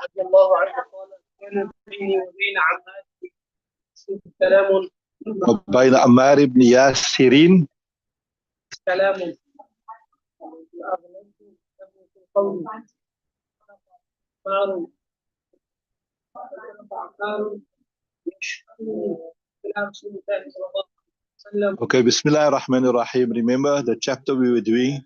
رضي الله عنه قال كان بيني وبين عماتي كلام وبين عمار بن ياسر كلام فأغلبت له في قولي عمار عمار يشكرني إلى رسول الله صلى الله عليه وسلم. Okay, Bismillah ar-Rahman ar-Rahim. Remember the chapter we were doing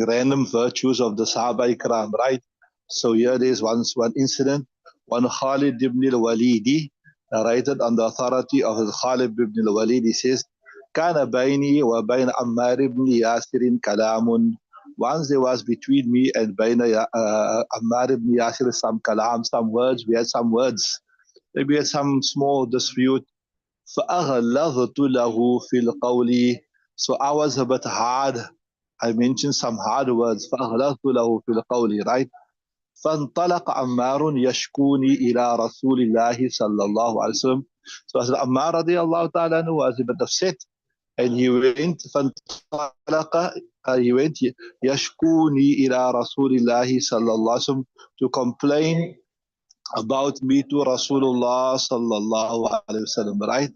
random virtues of the Sahaba Ikram, right? So here there's one incident. One Khalid ibn al-Walidi narrated on the authority of Khalid ibn al-Walid. He says, كان بيني وبين عمار بن ياسر كلام. Once there was between me and Ammar ibn Yasir some kalam, some words. We had some words. Maybe we had some small dispute. فأغلظت له في القول. So I was a bit hard. I mentioned some hard words. فأغلظت له في القول, right? فانطلق عمار يشكوني إلى رسول الله صلى الله عليه وسلم. So as Ammar رضي الله تعالى عنه was a bit upset, and he went فانطلق he went يشكوني إلى رسول الله صلى الله عليه وسلم to complain about me to Rasulullah صلى الله عليه وسلم, right?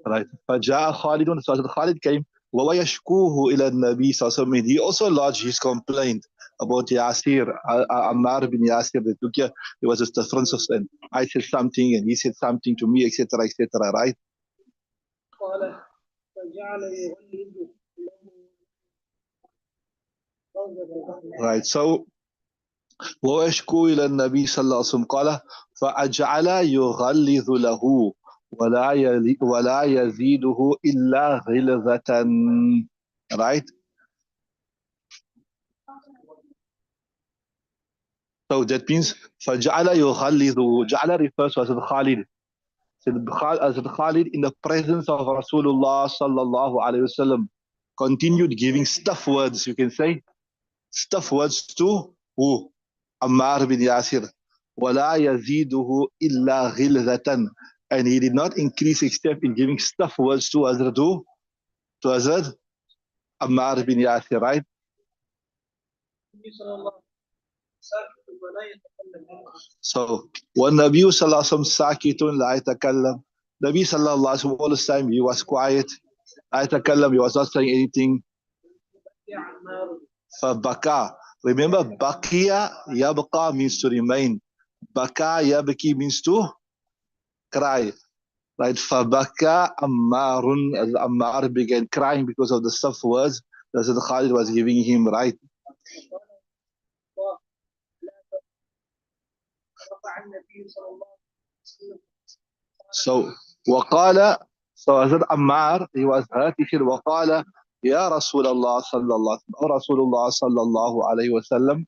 Right. فجاء خالد, so Khalid came وهو يشكوه إلى النبي صلى الله عليه وسلم. He also lodged his complaint about Yasir, Ammar bin Yasir. That took here, there was just differences, and I said something and he said something to me, etc., etc., right? Right. So وهو يشكو إلى النبي صلى الله عليه وسلم قال فأجعل يغلظ له ولا يزيده إلا غلظة, right? So that means فجعل يغلظ. جعل refers to as Khalid. As Khalid in the presence of Rasulullah sallallahu alayhi wasallam continued giving stuff words, you can say stuff words to who? Ammar bin Yasir. ولا يزيده إلا غلظة, and he did not increase except in giving stuff words to Hazrat who? To Hazrat Ammar bin Yasir, right? So when Nabi sallallahu alaihi wasallam sakitun la yatakallam, Nabi sallallahu alaihi wasallam all the time he was quiet. La yatakallam, he was not saying anything. Fabaka. Remember, bakiya yabqa means to remain. Baka yabki means to cry. Right? Fabaka Ammarun, as Ammar began crying because of the stuff words that Khalid was giving him, right? So وقال, so as Ammar, he was hurt. He said وقال يا رسول الله صلى الله رسول الله صلى الله عليه وسلم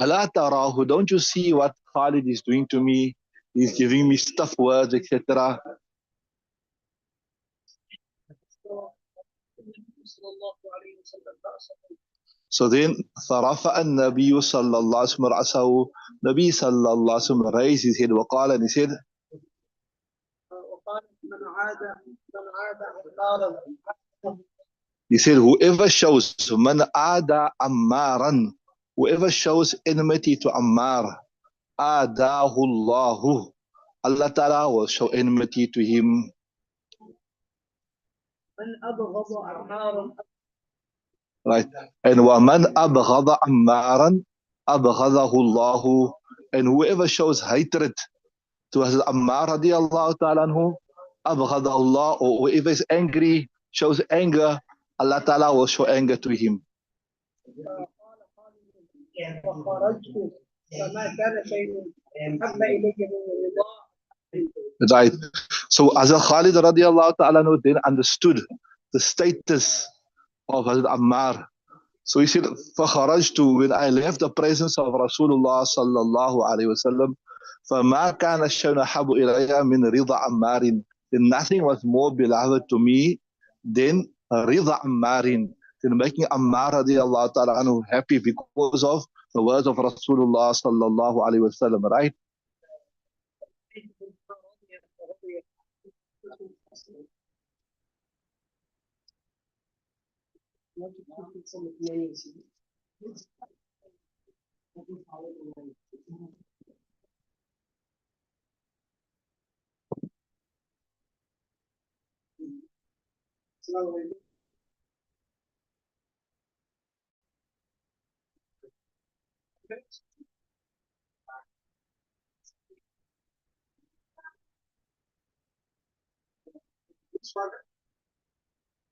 ألا تراه, don't you see what Khalid is doing to me? He's giving me stuff words, etc. So then فرفع النبي صلى الله عليه وسلم رأسه. Nabi صلى الله عليه وسلم raised his head وقال, and he said, he said, whoever shows man ada ammaran, whoever shows enmity to Ammar, adahu Allahu, Allah Ta'ala will show enmity to him. Right. And وَمَنْ أَبْغَضَ عَمَّارًا أَبْغَضَهُ اللَّهُ, and whoever shows hatred to Hazrat Ammar radiallahu ta'ala anhu, أَبْغَضَهُ اللَّهُ, or whoever is angry, shows anger, Allah Ta'ala will show anger to him. Right. So Hazrat Khalid radiallahu ta'ala anhu then understood the status of Hazrat Ammar. So he said, فَخَرَجْتُ, when I left the presence of Rasulullah sallallahu alayhi wa sallam, فَمَا كَانَ الشَّيْءُ أَحَبُّ إِلَيَّ مِنْ رِضَى عَمَّارٍ, then nothing was more beloved to me than رِضَى عَمَّارٍ, than making Ammar radiallahu ta'ala anhu happy because of the words of Rasulullah sallallahu alayhi wa sallam, right?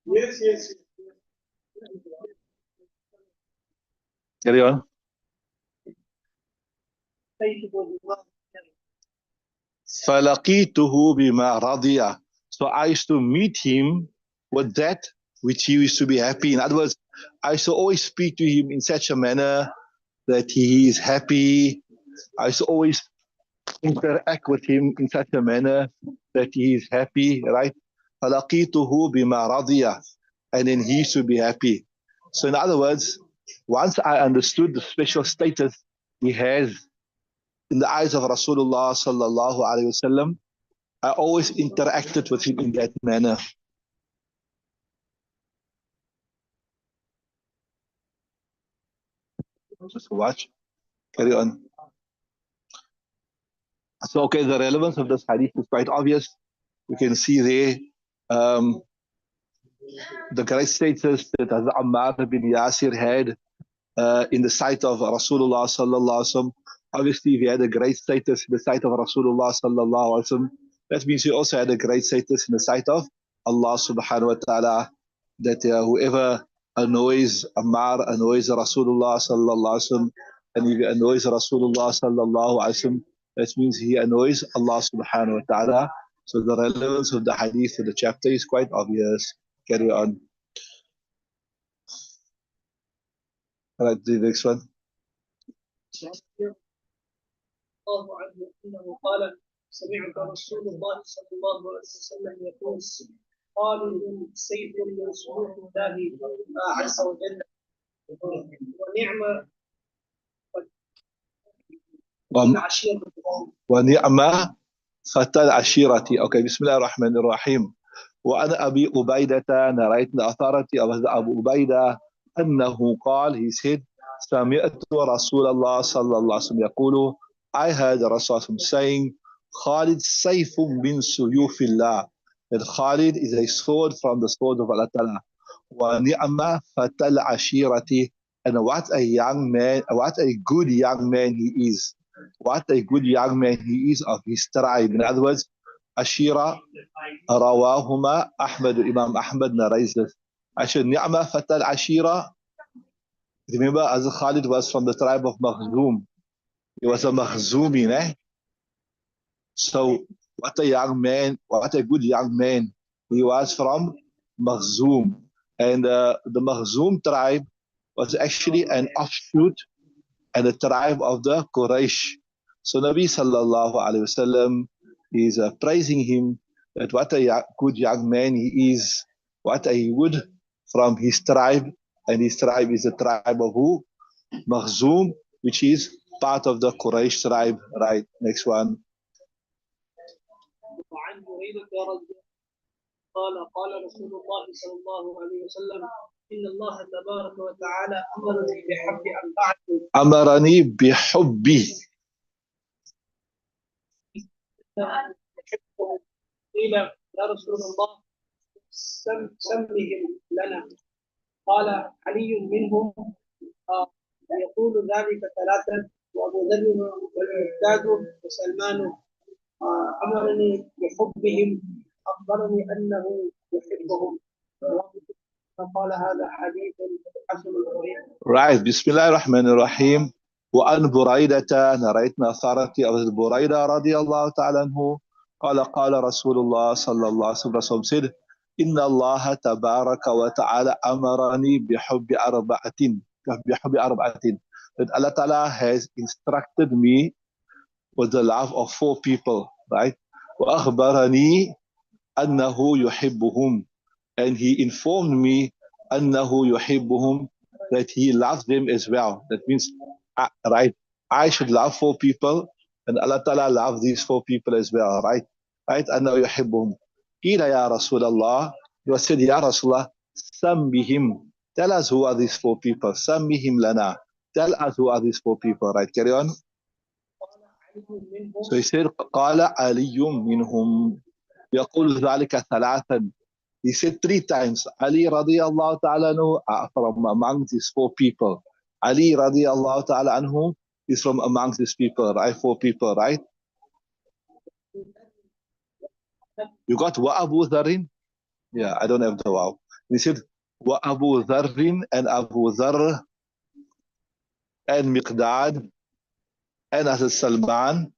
Yes, yes. Carry on. فَلَقِيتُهُ بِمَا رَضِيَ. So I used to meet him with that which he used to be happy. In other words, I used to always speak to him in such a manner that he is happy. I used to always interact with him in such a manner that he is happy, right? فَلَقِيتُهُ بِمَا رَضِيَ. And then he used to be happy. So in other words, once I understood the special status he has in the eyes of Rasulullah sallallahu alaihi wasallam, I always interacted with him in that manner. Just watch. Carry on. So, okay, the relevance of this hadith is quite obvious. You can see there the great status that Hazrat Ammar bin Yasir had in the sight of Rasulullah sallallahu alaihi wasallam. Obviously, if he had a great status in the sight of Rasulullah sallallahu alaihi wasallam, that means he also had a great status in the sight of Allah subhanahu wa ta'ala. That whoever annoys Ammar annoys Rasulullah sallallahu alaihi wasallam, and if he annoys Rasulullah sallallahu alaihi wasallam, that means he annoys Allah subhanahu wa ta'ala. So the relevance of the hadith to the chapter is quite obvious. Carry on. All right, the next one. الله عنه انه قال سمعت رسول الله صلى الله عليه وسلم يقول خالد سيف من سيوف الله عز وجل ونعم فتى العشيرة. Okay, بسم الله الرحمن الرحيم. وأنا أبي عبيدة narrating the authority of Abu Ubaidah أنه قال, he said, سمعت رسول الله صلى الله عليه وسلم يقول, I heard the Rasul saying, Khalid sayfun min suyufillah, that Khalid is a sword from the sword of Allah Ta'ala. Wa ni'ma fatal ashirati, and what a young man, what a good young man he is. What a good young man he is of his tribe. In other words, Ashira, Rawahuma Ahmad, Imam Ahmad narrates this. Ashir ni'ma fatal ashira. Remember, as Khalid was from the tribe of Makhzum. He was a Makhzumi, eh? So, what a young man, what a good young man. He was from Makhzum. And the Makhzum tribe was actually an offshoot and a tribe of the Quraysh. So, Nabi sallallahu alayhi wasallam is praising him that what a good young man he is, what a wood from his tribe. And his tribe is the tribe of who? Makhzum, which is part of the Quraysh tribe. Right, next one. قال قال رسول الله صلى الله عليه وسلم إن الله تبارك وتعالى أمرني بحب أربعة. أمرني بحب. قيل يا رسول الله سمهم لنا. قال علي منهم يقول ذلك ثلاثة وأبو ذر والمقداد وسلمان أمرني بحبهم أخبرني أنه يحبهم فقال هذا حديث حسن غريب. Right, Bismillah ar-Rahman ar-Rahim. وأن بريدة narrating authority of بريدة رضي الله تعالى عنه قال قال رسول الله صلى الله عليه وسلم said إن الله تبارك وتعالى أمرني بحب أربعة that Allah Ta'ala has instructed me with the love of four people, right? وأخبرني أنه يحبهم, and he informed me أنه يحبهم, that he loves them as well. That means, right, I should love four people, and Allah Ta'ala loves these four people as well, right? Right? أنه يحبهم. قِيلَ يَا رَسُولَ اللَّهِ. He was said, Ya Rasulullah, Sambihim. Tell us who are these four people. Sambihim lana. Tell us who are these four people. Right, carry on. So he said, قال علي منهم. يقول ذلك ثلاثا. He said three times, Ali radiallahu ta'ala anhu from among these four people. Ali radiallahu ta'ala anhu is from amongst these people, right? Four people, right? You got wa Abu Dharrin? Yeah, I don't have the wow. He said, wa Abu Dharrin and Abu Dharr and Miqdad and Hazrat Salman.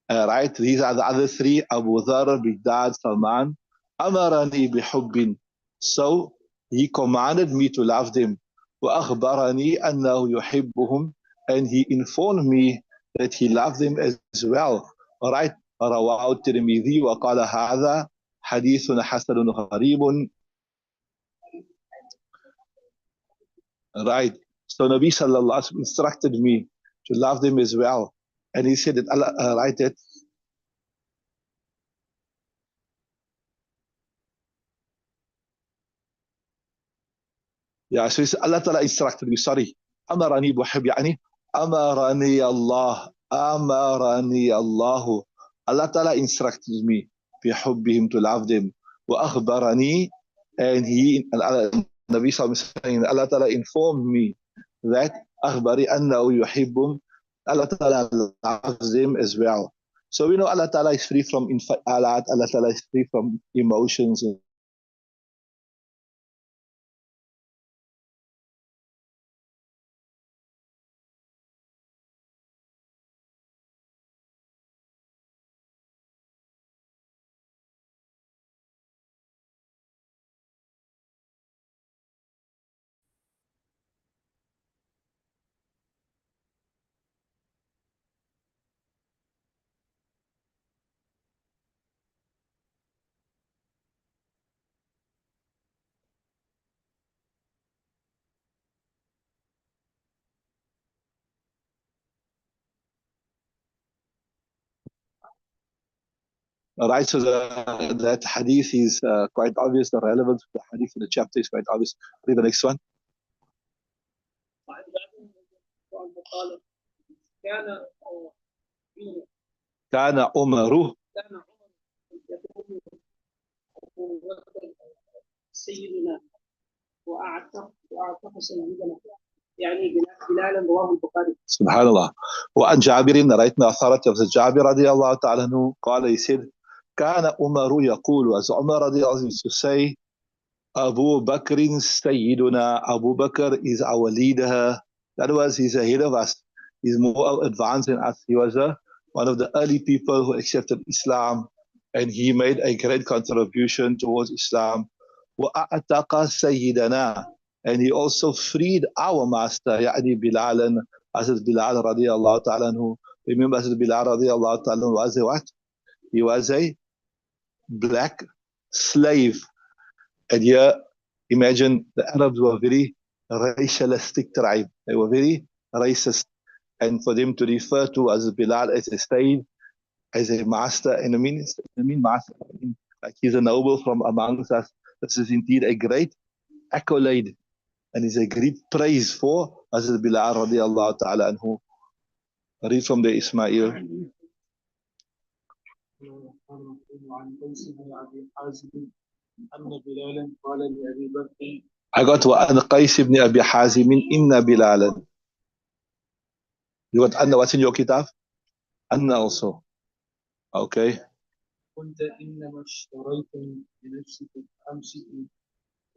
Right? These are the other three, Abu Dharr, Miqdad, Salman. Amarani bihubbin. So he commanded me to love them. وأخبرني أنه يحبهم, and he informed me that he loved them as well. Alright, رواه الترمذي وقال هذا حديث حسن غريب. Right. So Nabi sallallahu alaihi wasallam instructed me to love them as well, and he said that Allah, right, that yeah, so Allah Ta'ala instructed me, sorry. Amarani buhib, yani Amarani Allah. Amarani Allah. Allah Ta'ala instructed me bihubbihim, to love them. Wa akhbarani, and he, and Nabi Sallallahu Alaihi Wasallam, Allah Ta'ala informed me that akhbari annahu yuhibbum. Allah Ta'ala loves them as well. So we know Allah Ta'ala is free from infialat, Allah Ta'ala is free from emotions. Right, so that hadith is quite obvious. The relevance of the hadith in the chapter is quite obvious. Read the next one. كان عمر سيدنا واعتق سيدنا يعني بلالا رواه البخاري. سبحان الله. وعن جابر رأيتنا أثارت of جابر رضي الله تعالى عنه قال, he said, كان عمر يقول, as Umar رضي الله عنه used to say, Abu Bakr Sayyiduna. Abu Bakr is our leader. That was, he's ahead of us. He's more advanced than us. He was one of the early people who accepted Islam, and he made a great contribution towards Islam. وَأَعْتَقَ سَيِّدَنَا, and he also freed our master, يعني Bilal, Hazrat Bilal radiallahu ta'ala anhu. Remember Hazrat Bilal radiallahu ta'ala anhu was a what? He was a black slave. And here, imagine the Arabs were very racialistic tribe. They were very racist. And for them to refer to as Bilal as a slave, as a master, and I mean master, I mean, like he's a noble from amongst us. This is indeed a great accolade, and is a great praise for Hazrat Bilal radiallahu ta'ala anhu. Read from the Ismail. I got وعن قيس بن أبي حازم إن بلالا. You got Anna, what's in your kitab? Anna also. Okay. كنت إنما اشتريتني لنفسك فأمسكني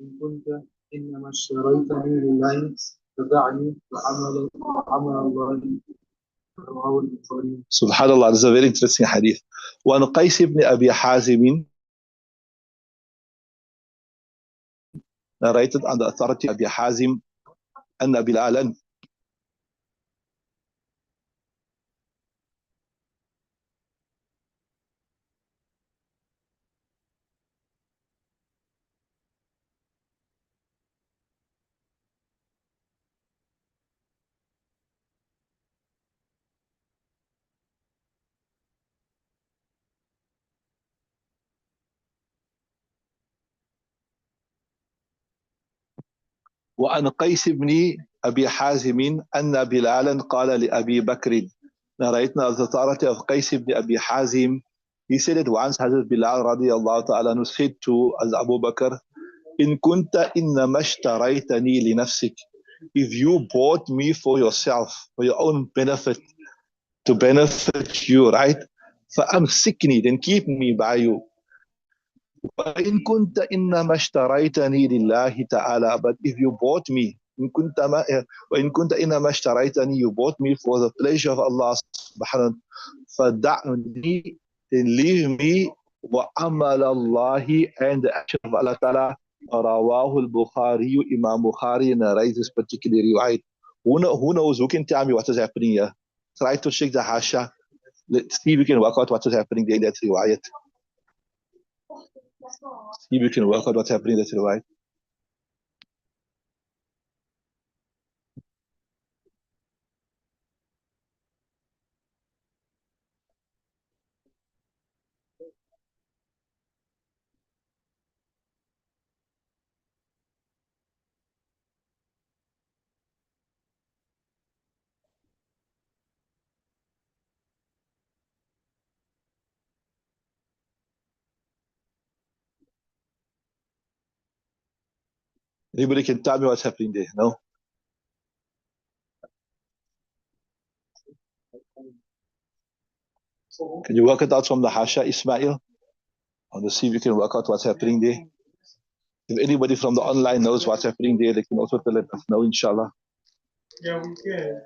إن كنت إنما اشتريتني لله فدعني وعمل الله. رواه البخاري. سبحان الله, this is a very interesting hadith. وعن قيس بن أبي حازم, narrated on the authority of Abi Hazim أن بلالا. وعن قيس بن أبي حازم أن بلالا قال لأبي بكر. Narrating of the authority of Qais ibn Abi Hazim, he said that once Hazrat Bilal radiallahu ta'ala anhu said to Abu Bakr, إن كنت إنما اشتريتني لنفسك, if you bought me for yourself, for your own benefit, to benefit you, right? فأمسكني, then keep me by you. وإن كنت إنما اشتريتني لله تعالى, but if you bought me, إن كنت ما, وإن كنت إنما اشتريتني, you bought me for the pleasure of Allah subhanahu, فدعني, then leave me, وعمل الله, and the action of Allah ta'ala. رواه البخاري, Imam Bukhari narrates this particular riwayat. Who knows, who can tell me what is happening here? Try to check the hasha. Let's see if we can work out what is happening there in that riwayat. See if we can work out what's happening in that riwayat. Anybody can tell me what's happening there? No? Can you work it out from the hasha, Ismail? I want to see if you can work out what's happening there. If anybody from the online knows what's happening there, they can also tell us know, inshallah. Yeah, we can.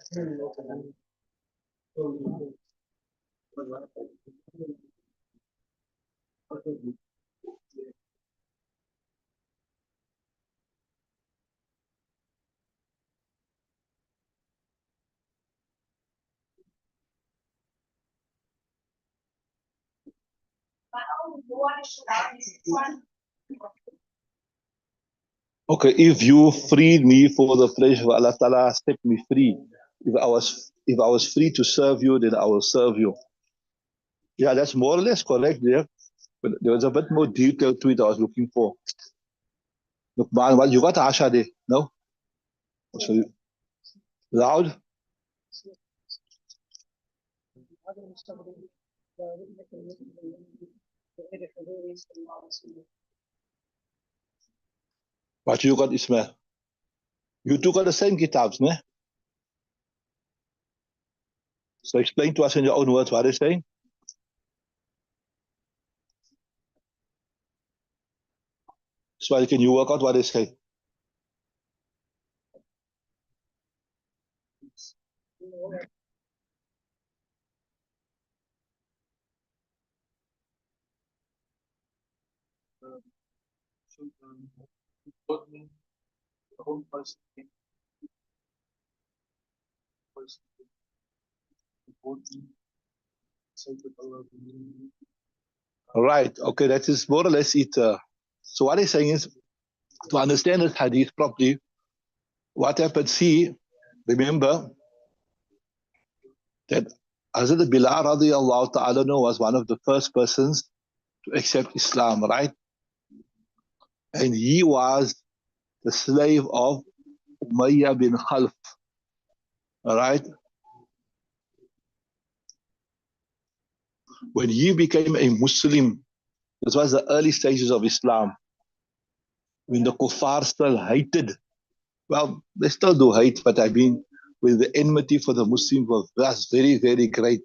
Okay, if you freed me for the pleasure of Allah Ta'ala, set me free. If I was free to serve you, then I will serve you. Yeah, that's more or less correct there. But there was a bit more detail to it I was looking for. Look, man, what you got Asha there? No? So loud? What you got, Ismail? You two got the same kitabs, ne? So explain to us in your own words what they're saying. So can you work out what they say? Right. Okay, that is more or less it. So what he's saying is, to understand this hadith properly, what happened, see, remember that Hazrat Bilal radiallahu ta'ala was one of the first persons to accept Islam, right? And he was the slave of Umayyah bin Khalf, all right? When he became a Muslim, this was the early stages of Islam, when the kuffar still hated, well, they still do hate, but I mean, with the enmity for the Muslims was very, very great.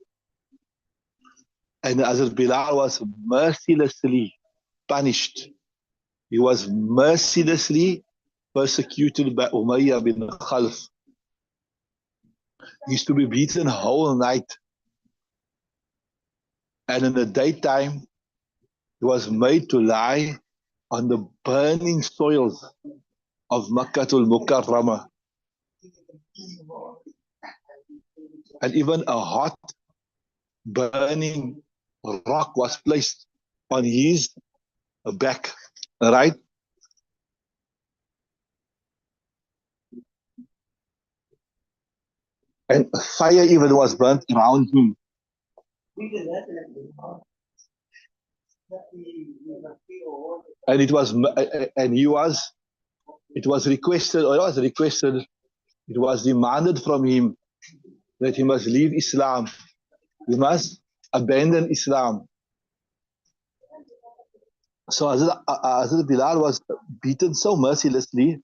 And Hazrat Bilal was mercilessly punished. He was mercilessly persecuted by Umayyah bin Khalf. He used to be beaten whole night. And in the daytime, he was made to lie on the burning soils of Makkatul Mukarramah. And even a hot, burning rock was placed on his back, right? And fire even was burnt around him. And it was, and he was it was requested, or it was requested, it was demanded from him that he must leave Islam. He must abandon Islam. So Hazrat Bilal was beaten so mercilessly,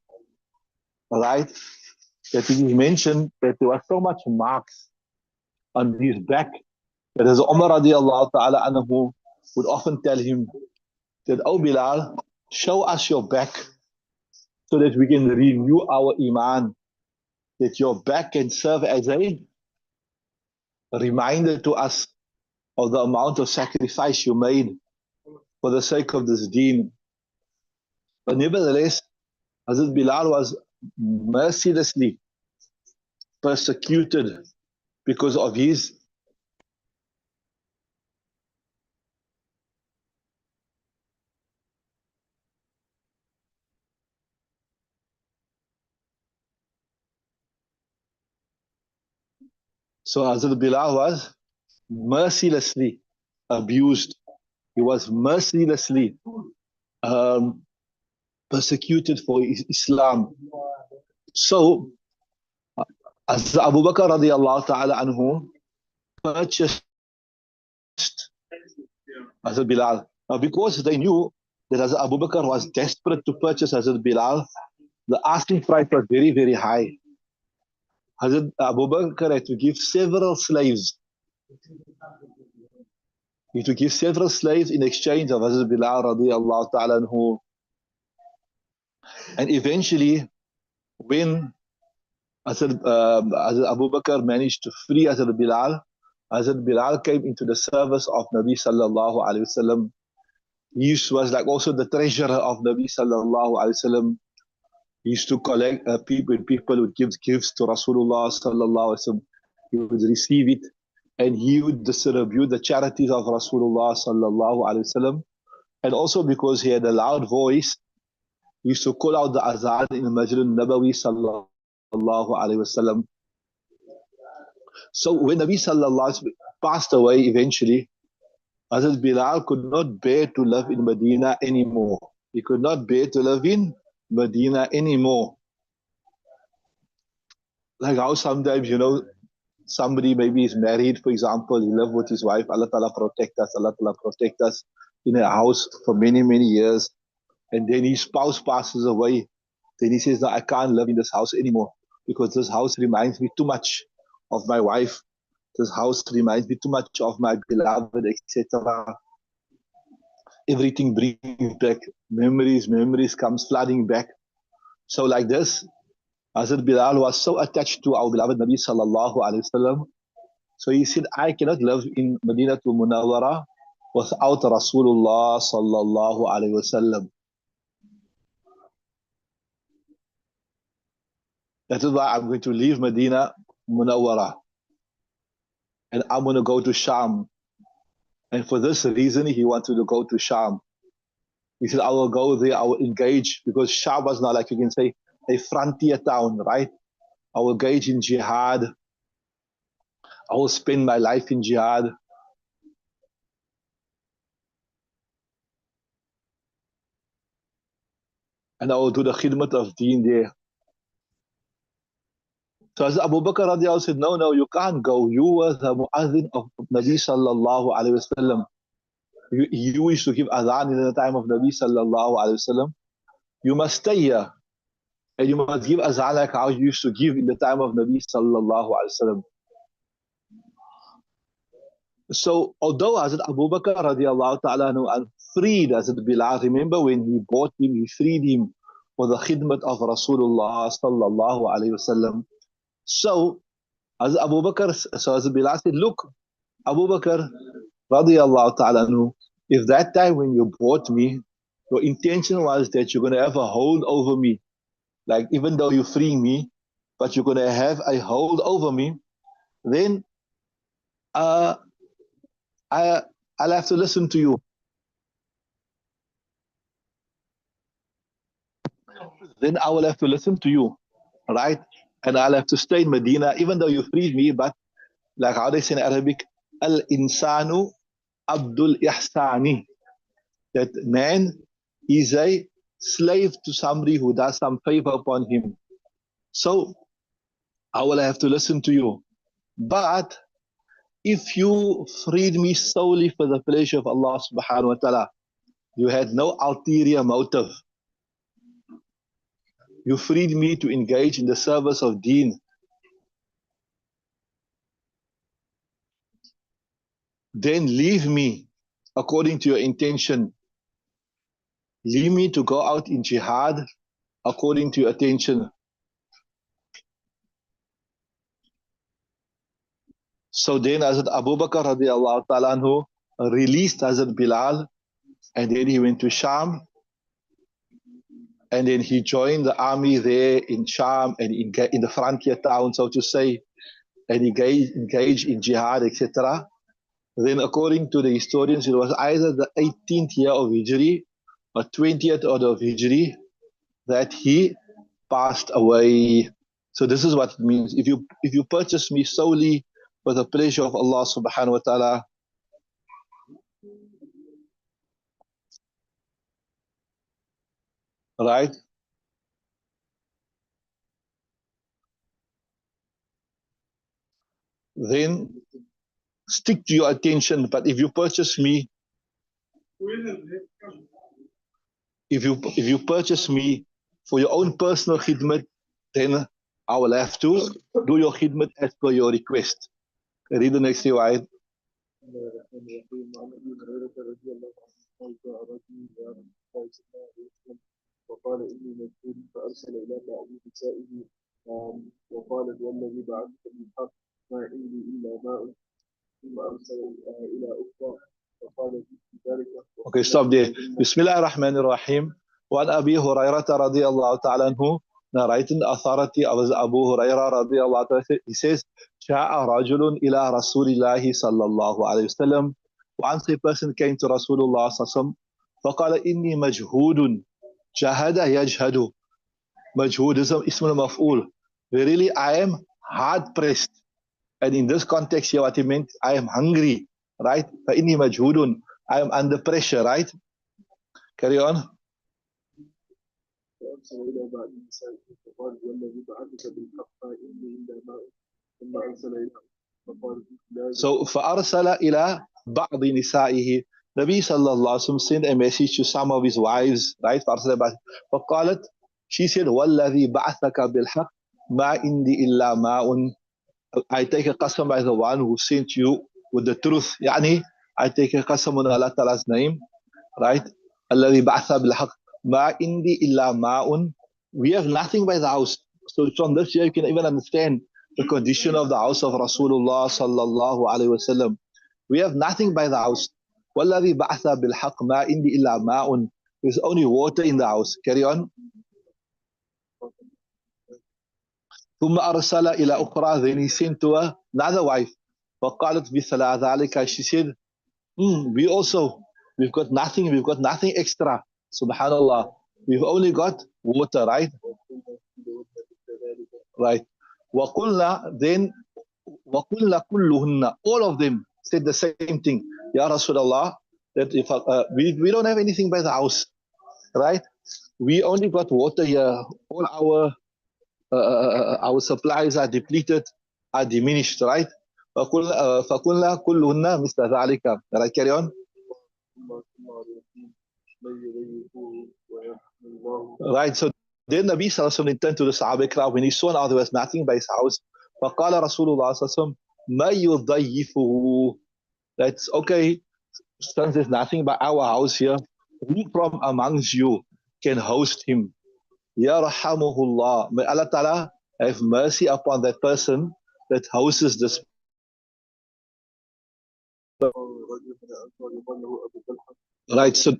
right, that it is mentioned that there was so much marks on his back that as Umar radiallahu ta'ala anhu would often tell him that, "Oh Bilal, show us your back so that we can renew our iman, that your back can serve as a reminder to us of the amount of sacrifice you made for the sake of this deen." But nevertheless, Hazrat Bilal was mercilessly persecuted because of his so Hazrat Bilal was mercilessly abused. He was mercilessly persecuted for Islam. So as Abu Bakr radiallahu ta'ala anhu purchased Hazrat Bilal. Now because they knew that Hazrat Abu Bakr was desperate to purchase Hazrat Bilal, the asking price was very, very high. Hazrat Abu Bakr had to give several slaves. He had to give several slaves in exchange of Hazrat Bilal radiallahu ta'ala anhu. And eventually, when Hazrat Abu Bakr managed to free Hazrat Bilal came into the service of Nabi sallallahu alayhi wasallam. He was like also the treasurer of Nabi sallallahu alayhi wasallam. He used to collect people would give gifts to Rasulullah sallallahu alayhi wasallam. He would receive it and he would distribute the charities of Rasulullah sallallahu alayhi wasallam. And also because he had a loud voice, he used to call out the azan in the Masjid al-Nabawi sallallahu alayhi wasallam. So when Nabi sallallahu alayhi wasallam passed away eventually, Hazrat Bilal could not bear to live in Medina anymore. He could not bear to live in Medina anymore. Like how sometimes, somebody maybe is married, for example, he lives with his wife, Allah Ta'ala protect us in a house for many, many years. And then his spouse passes away. Then he says, "No, I can't live in this house anymore because this house reminds me too much of my wife. This house reminds me too much of my beloved, etc." Everything brings back memories comes flooding back. So like this, Hazrat Bilal was so attached to our beloved Nabi sallallahu alayhi wasallam. So he said, "I cannot live in Madinatul Munawwara without Rasulullah sallallahu alayhi wasallam." That is why I'm going to leave Medina Munawwara and I'm going to go to Sham. And for this reason, he wanted to go to Sham. He said, "I will go there, I will engage," because Sham was not, like you can say, a frontier town, right? I will engage in jihad. I will spend my life in jihad. And I will do the khidmat of deen there. So as Abu Bakr radiallahu said, "No, you can't go. You were the mu'adhin of Nabi sallallahu alayhi wasallam. You used to give adhan in the time of Nabi sallallahu alayhi wasallam. You must stay here. And you must give azan like how you used to give in the time of Nabi sallallahu alayhi wasallam." So although Hazrat Abu Bakr radiallahu ta'ala freed Hazrat Bilal, remember when he bought him, he freed him for the khidmat of Rasulullah sallallahu alayhi wasallam. So Hazrat Abu Bakr, so Hazrat Bilal said, "Look, Abu Bakr radiallahu ta'ala if that time when you bought me, your intention was that you're going to have a hold over me, like even though you're freeing me, but you're going to have a hold over me, then I'll have to listen to you. Then I will have to listen to you, right? And I'll have to stay in Medina, even though you freed me, but like how they say in Arabic, Al-insanu abdul ihsani, that man is a slave to somebody who does some favor upon him. So I will have to listen to you. But if you freed me solely for the pleasure of Allah subhanahu wa ta'ala, you had no ulterior motive. You freed me to engage in the service of deen. Then leave me according to your intention. Leave me to go out in jihad according to your attention. So then Hazrat Abu Bakr radiallahu ta'ala anhu released Hazrat Bilal, and then he went to Sham, and then he joined the army there in Sham and in the frontier town, so to say, and he engaged in jihad, etc. Then according to the historians, it was either the 18th year of Hijri or 20th of Hijri that he passed away. So this is what it means. If you purchase me solely for the pleasure of Allah subhanahu wa ta'ala, right? Then stick to your attention. But if you purchase me, if you purchase me for your own personal khidmat, then I will have to do your khidmat as per your request. Read the next riwayat. وقال إني مجهول فأرسل إلى بعض نسائه وقالت والذي بعثك بالحق ما عندي إلا ماء ثم أرسل إلى أخرى فقالت ذلك. Okay, stop there. Bismillah ar-Rahman ar-Rahim. Wa an Abi Hurairah radiyallahu ta'ala anhu, narrating the authority of Abu Hurairah radiyallahu ta'ala, he says, Sha'a rajulun ila Rasulillahi sallallahu alayhi wa sallam. Once a person came to Rasulullah sallallahu alayhi wa sallam, فقال إني مجهود جهد يجهد. Majhood is ism al-maf'ul. Verily, I am hard pressed. And in this context here, what he meant, I am hungry, right? فإني مجهود. I am under pressure, right? Carry on. So فأرسل إلى بعض نسائه. Nabi sallallahu alaihi wasallam sent a message to some of his wives, right? فقالت, she said, وَالَّذِي بَعَثَكَ بِالْحَقِّ مَا إِنْدِي إِلَّا مَاءٌ. I take a qasam by the one who sent you with the truth. يعني, I take a qasam on Allah Ta'ala's name, right? الَّذِي بَعَثَ بِالْحَقِّ مَا إِنْدِي إِلَّا مَاءٌ. We have nothing by the house. So from this year you can even understand the condition of the house of Rasulullah sallallahu alaihi wasallam. We have nothing by the house. وَالَّذِي بَعَثَ بِالْحَقِّ مَا إِنْدِي إِلَّا مَاءٌ. There's only water in the house. Carry on. ثم أرسل إلى أخرى. Then he sent to her another wife. فقالت مثل ذلك. She said, we've got nothing extra. Subhanallah. We've only got water, right? Right. وقلنا, then وقلنا كلهن, all of them said the same thing. Ya Rasulullah, that if we don't have anything by the house, right? We only got water here. All our supplies are depleted, are diminished, right? فقلنا كلهن مثل ذلك. Right, carry on. Right, so then Nabi sallallahu alaihi wasallam turned to the Sahaba crowd when he saw now there was nothing by his house. فقال رسول الله صلى الله عليه وسلم ما يضيفه. That's okay. Since there's nothing by our house here, who from amongst you can host him? Ya rahamuhullah. May Allah Ta'ala have mercy upon that person that hosts this. Right, so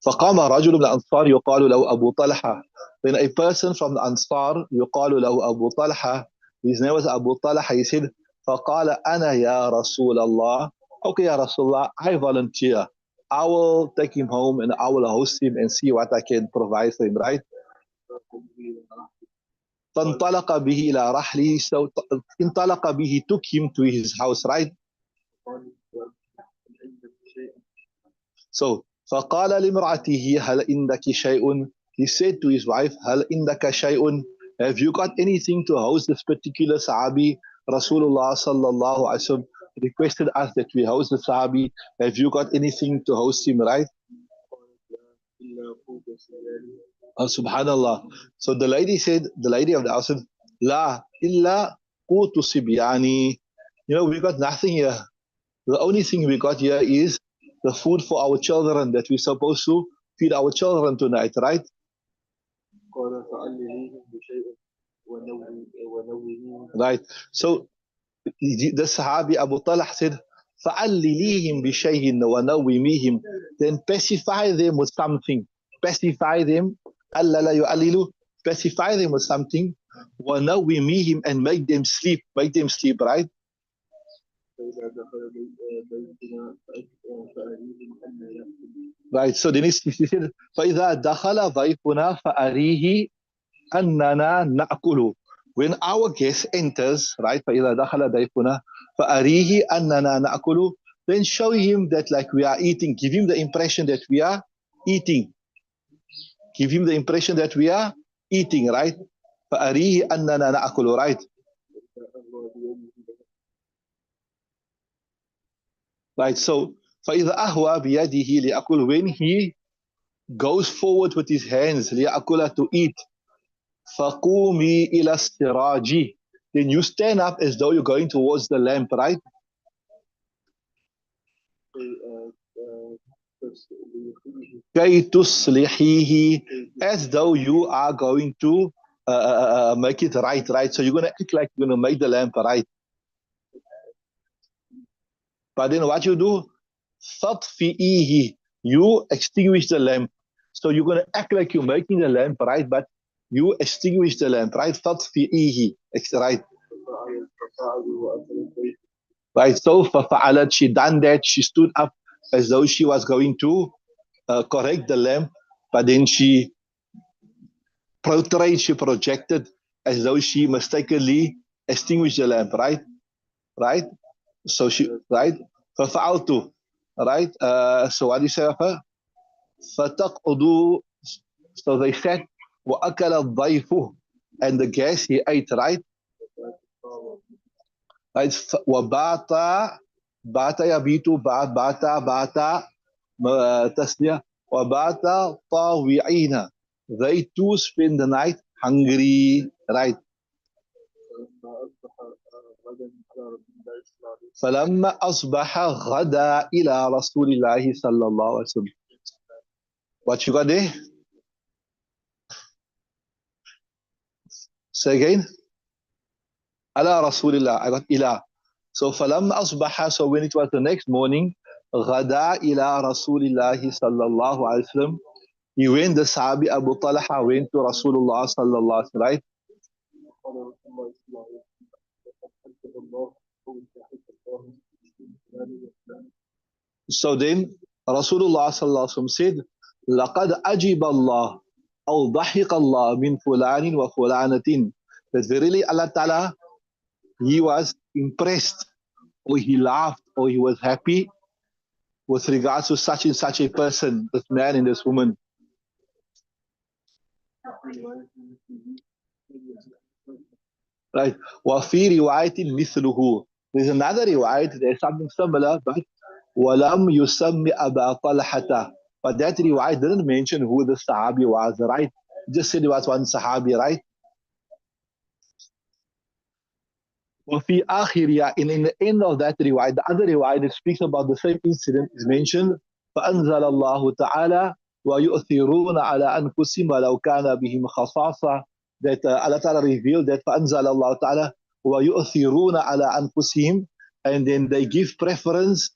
فقام رجل من الأنصار يقال له أبو طلحة. Then a person from the Ansar يقال له أبو طلحة, his name was Abu Talha, he said فقال أنا يا رسول الله. Okay, Ya Rasulullah, I volunteer. I will take him home and I will host him and see what I can provide for him, right? فانطلق به إلى رحله. So انطلق به, he took him to his house, right? So فقال لامرأته هل عندك شيء. He said to his wife, هل عندك شيء. Have you got anything to host this particular Sahabi? Rasulullah sallallahu alaihi wasallam requested us that we host the Sahabi. Have you got anything to host him, right? إلا قوت سياري. Subhanallah. So the lady said, the lady of the house said, La illa qutu sibyani. You know, we got nothing here. The only thing we got here is the food for our children that we're supposed to feed our children tonight, right? قال فعلليهم بشيء ونوميهم. Right. So the Sahabi Abu Talha said, فَعَلِّلِيهِمْ بِشَيْءٍ وَنَوِّمِيهِمْ. Then pacify them with something. Pacify them. أَلَّلَا يُعَلِّلُ. Pacify them with something. وَنَوِّمِيهِمْ. And make them sleep. Make them sleep, right? فإذا دخل بيتنا فأريهم أن يأكل. Right. So then he said, فَإِذَا دَخَلَ ضَيْفُنَا فَأَرِيهِ أَنَّنَا نَأْكُلُ. When our guest enters, right, فَإِذَا دَخَلَ ضَيْفُنَا فَأَرِيهِ أَنَّنَا نَأْكُلُ. Then show him that like we are eating. Give him the impression that we are eating. Give him the impression that we are eating, right? فَأَرِيهِ أَنَّنَا نَأْكُلُ, right? فأهوى بيده. Right. So فَإِذَا أَهْوَى بِيَدِهِ لِيَأْكُلُ. When he goes forward with his hands, لِيَأْكُلَ, to eat, فَقُومِي إِلَى السِّرَاجِ. Then you stand up as though you're going towards the lamp, right? كَيْ تُصْلِحِيهِ. As though you are going to make it right, right? So you're going to act like you're going to make the lamp right. But then what you do? فَطْفِئِيهِ. You extinguish the lamp. So you're going to act like you're making the lamp right, but you extinguish the lamp, right? فَطْفِئِيهِ. Right. Right. So فَفَعَلَتْ. She done that. She stood up as though she was going to correct the lamp, but then she portrayed, she projected as though she mistakenly extinguished the lamp, right? Right? So she, right? فَفَعَلْتُ. Right? So what do you say of her? فَتَقْعُدُوا. So they said, وَأَكَلَ الضَّيْفُ. And the guest, he ate, right? Right? وَبَاتَ. بَاتَ يَبِيتُ. بَاتَ تسنية. وَبَاتَ طَاوِعِينَ. They too spend the night hungry, right? فلما أصبح غدا إلى رسول الله صلى الله عليه وسلم. What you got there? Say again. على رسول الله. I got إلى. So فلما أصبح. So when it was the next morning, غدا إلى رسول الله صلى الله عليه وسلم. He went, the Sahabi Abu Talha went to Rasulullah sallallahu alaihi wasallam, right? So then Rasulullah sallallahu alaihi wasallam said, لَقَدْ أَجِبَ اللَّهُ أَوْ ضَحِكَ اللَّهُ مِنْ فُلَانٍ وَفُلَانَةٍ. That verily Allah Ta'ala, he was impressed, or he laughed, or he was happy with regards to such and such a person, this man and this woman. Right. وَفِي رِوَايَةٍ مِثْلُهُ. There's another riwayat, there's something similar, but وَلَمْ يُسَمِّ أَبَا طَلْحَةَ. But that riwayat didn't mention who the Sahabi was, right? It just said it was one Sahabi, right? وَفِي آخِرِيَا. In the end of that riwayat, the other riwayat that speaks about the same incident is mentioned, فَأَنزَلَ اللَّهُ تَعَالَى وَيُؤْثِرُونَ عَلَىٰ أَنفُسِهِمْ وَلَوْ كَانَ بِهِمْ خَصَاصَةٌ. That Allah Ta'ala revealed that فَأَنزَلَ اللَّهُ تَعَالَى وَيُؤْثِرُونَ عَلَىٰ أَنفُسِهِمْ. And then they give preference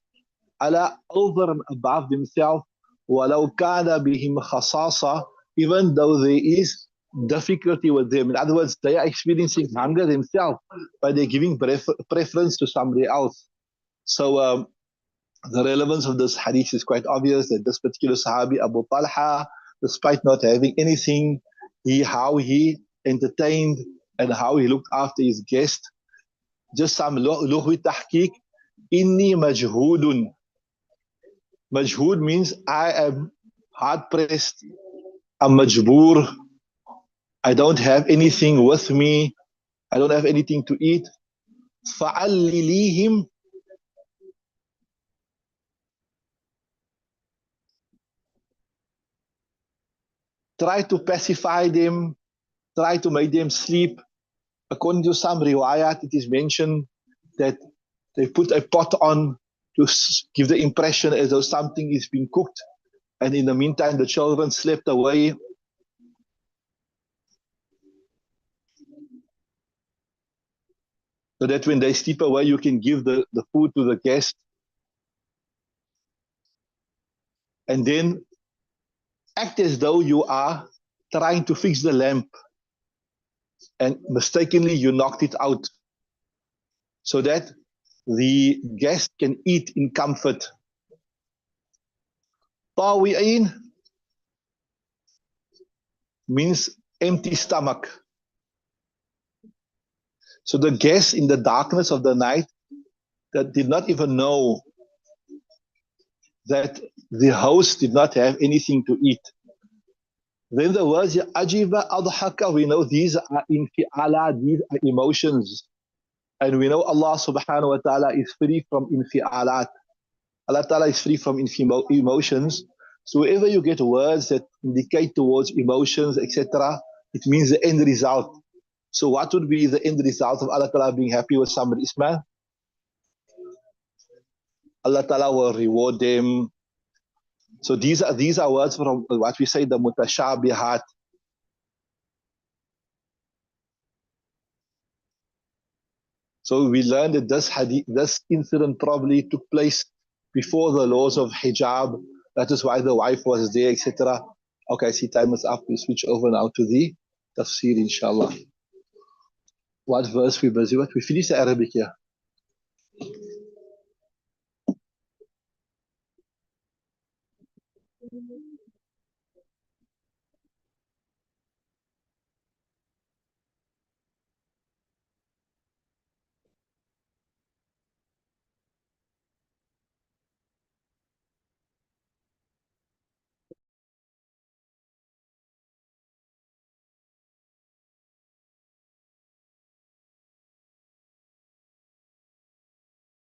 over and above themselves, وَلَوْ كَانَ بِهِمْ خَصَاصَةٌ. Even though there is difficulty with them. In other words, they are experiencing hunger themselves, but they're giving preference to somebody else. So the relevance of this hadith is quite obvious, that this particular Sahabi, Abu Talha, despite not having anything, how he entertained and how he looked after his guest. Just some lughwi tahqiq. Inni majhudun. Majhood means I am hard pressed. I'm majboor. I don't have anything with me. I don't have anything to eat. فَعَلِّلِيهِمْ. Try to pacify them. Try to make them sleep. According to some riwayat, it is mentioned that they put a pot on to give the impression as though something is being cooked. And in the meantime, the children slept away. So that when they sleep away, you can give the food to the guest. And then act as though you are trying to fix the lamp. And mistakenly, you knocked it out. So that the guest can eat in comfort. Tawi'in means empty stomach. So the guest in the darkness of the night that did not even know that the host did not have anything to eat. Then the words ajiba adhaka, we know these are infi'ala, these are emotions. And we know Allah subhanahu wa ta'ala is free from infi'alat. Allah ta'ala is free from emotions. So wherever you get words that indicate towards emotions, etc., it means the end result. So what would be the end result of Allah ta'ala being happy with somebody, Ismail? Allah ta'ala will reward them. So these are words from what we say the mutashabihat. So we learned that this incident probably took place before the laws of hijab. That is why the wife was there, etc. Okay, I see time is up. We switch over now to the tafsir, inshallah. What verse we busy with? We finished the Arabic here.